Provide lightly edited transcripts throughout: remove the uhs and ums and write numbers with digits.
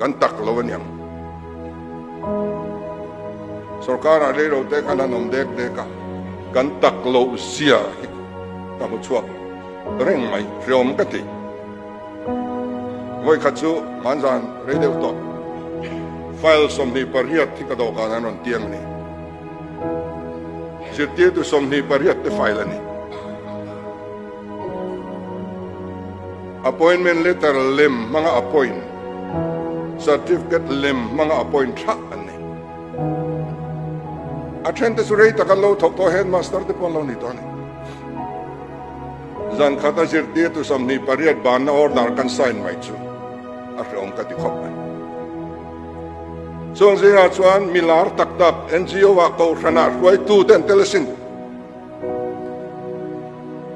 kan tak lo niang sarkar a ro te kan anom dek deka kan tak lo sia ka mu chuak reng mai riom ka ti voi khachu manjan redeu to file somni pariat thi ka do ka nan tiang ni Zirtirtu somni pariat te file ani appointment letter lem mga appoint certificate lem mga appoint tha ani attend to rate ka lo thok to headmaster te pon lo ni to ni zan khata Zirtirtu somni pariat ban na order kan sign mai chu a rom ka ti khop song zinga chuan milar taktak NGO wa ko thana roi tu ten telesin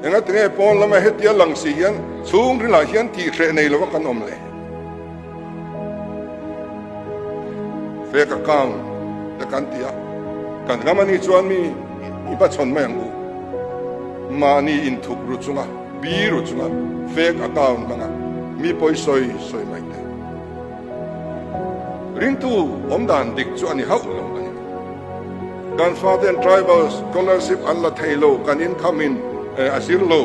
enga tinge pon lama hetia langsi hian chung rila hian ti hre nei lo kan om le fake account te kan tia kan gamani chuan mi ipa chon mai angu mani in thuk ru chunga bi ru chunga fake account manga mi poi soi mai te rintu omdan dik chu ani hau lo ani kan father tribal scholarship alla thailo kan in come in asir lo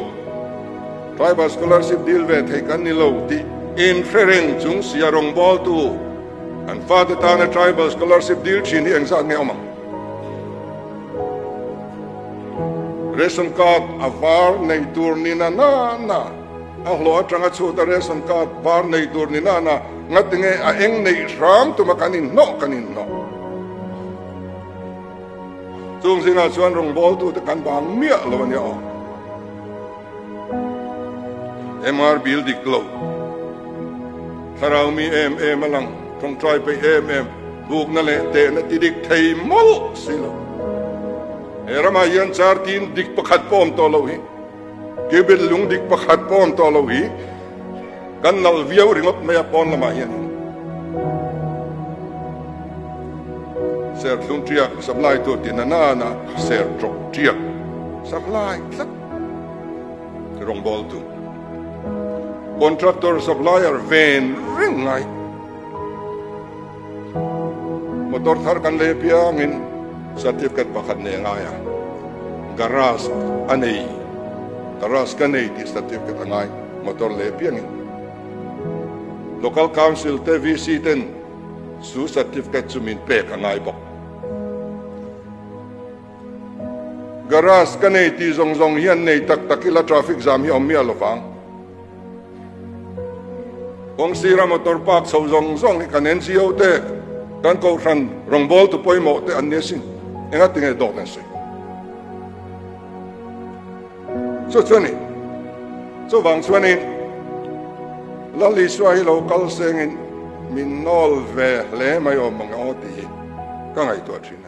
tribal scholarship deal ve thai kan ni lo ti in fereng chung sia rong bol tu an father tan tribal scholarship deal chin hi engza nge oma ration card avar nei tur ni na a hlo atanga chu ta ration card var nei tur ni na ngatinge a eng nei ram tu makanin no chung singa chuan rong bol tu te kan bang mia lo ania o MR bill dik lo tharau mi alang trong try pe buk na le te na ti dik thei mol silo erama yan char tin dik pakhat pom to lo hi kebel lung dik pakhat pom to lo hi kan nal viau ringot maya pon lama hian ser thung triak supply to tinana na ser trok triak supply tlat rong bol tu contractor supplier ven ring ngai motor thar kan le piang in certificate pakhat ne ngaya garage anei garage kanei ti certificate angai motor le piang in local council te VC ten su certificate chumin pe ka ngai bok garage kanei ti zong hian nei takila traffic jam hi om mi alofang kong sira motor park so zong kan NGO te kan ko ran rong bol tu poi mo te annesin enga tinge do tan se so chani so wang chani lali swai local sengin min nol ve le mai o mga oti ka ngai to thin